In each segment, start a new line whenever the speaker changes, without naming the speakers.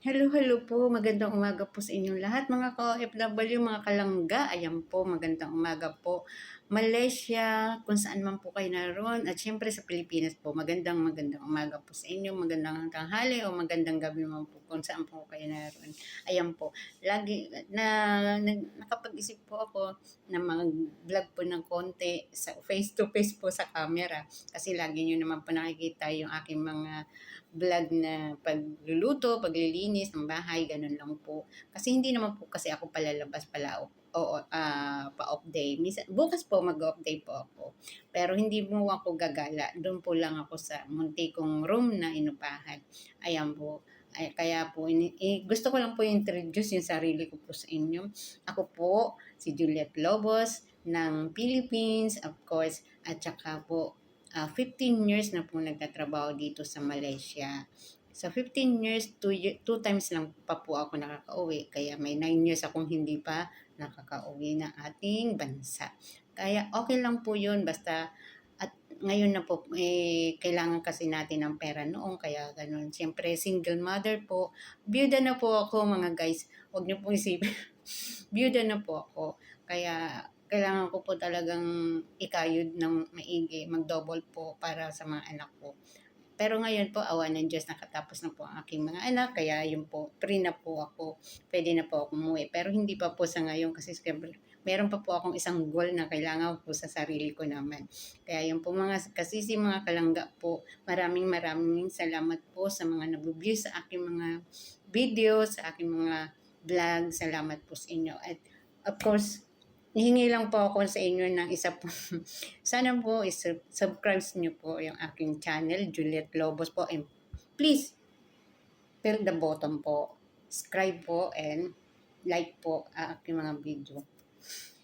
Hello, hello po. Magandang umaga po sa inyong lahat mga ka-OFW, mga kalangga. Ayan po, magandang umaga po. Malaysia, kung saan man po kayo naroon. At syempre sa Pilipinas po, magandang umaga po sa inyo. Magandang tanghali o magandang gabi naman po kung saan po kayo naroon. Ayan po, lagi nakapag-isip po ako na mag-vlog po ng konti sa face-to-face po sa camera. Kasi lagi nyo naman po nakikita yung aking mga vlog na pagluluto, paglilinis ng bahay, ganun lang po. Kasi hindi naman po kasi ako palalabas pala pa-off day. Bukas po mag-off day po ako. Pero hindi mo ako gagala. Doon po lang ako sa munti kong room na inupahan. Ayan po. Ay, kaya po, gusto ko lang po introduce yung sarili ko po sa inyo. Ako po, si Juliet Lobos ng Philippines, of course, at saka po 15 years na po nagtatrabaho dito sa Malaysia. Sa 15 years, 2 times lang pa po ako nakaka-uwi. Kaya may 9 years akong hindi pa nakaka-uwi ng ating bansa. Kaya okay lang po yun. Basta, at ngayon na po, kailangan kasi natin ng pera noon. Kaya ganun. Siyempre, single mother po. Byuda na po ako mga guys. Huwag niyo po isipin. Byuda na po ako. Kaya kailangan ko po talagang ikayod ng maigi, mag-double po para sa mga anak ko. Pero ngayon po, awa ng Diyos, nakatapos na po ang aking mga anak, kaya yun po, free na po ako, pwede na po ako umuwi. Pero hindi pa po sa ngayon kasi siyempre, meron pa po akong isang goal na kailangan po sa sarili ko naman. Kaya yun po mga kalangga po, maraming salamat po sa mga nag-view sa aking mga video, sa aking mga vlog. Salamat po sa inyo. At of course, hihingi lang po ako sa inyo ng isa po. Sana po subscribe niyo po yung aking channel, Juliet Lobos po. And please, fill the button po. Subscribe po and like po ang aking mga video.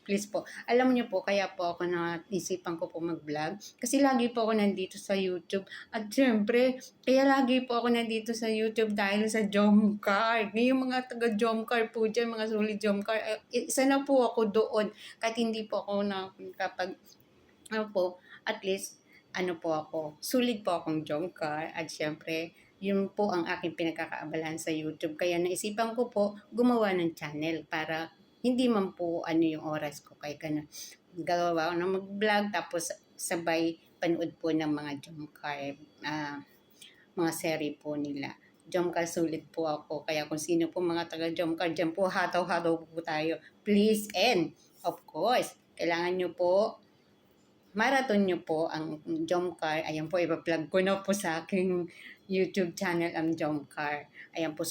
Please po. Alam niyo po, kaya po ako naisipan ko po mag-vlog. Kasi lagi po ako nandito sa YouTube. At syempre, kaya lagi po ako nandito sa YouTube dahil sa Jomcar. Yung mga taga-Jomcar po dyan, mga sulit Jomcar. Isa na po ako doon. Kahit hindi po ako kapag, at least, po ako, sulit po akong Jomcar. At syempre, yun po ang aking pinagkakaabalahan sa YouTube. Kaya naisipan ko po gumawa ng channel para hindi man po yung oras ko kaya gagawa ako ng mag-vlog tapos sabay panood po ng mga Jomcar, mga seri po nila. Jomcar sulit po ako. Kaya kung sino po mga taga-Jomcar dyan po, hataw-hataw po tayo. Please, and of course, kailangan nyo po marathon nyo po ang Jomcar. Ayan po, ipa-plug ko na po sa aking YouTube channel ang Jomcar. Ayan po,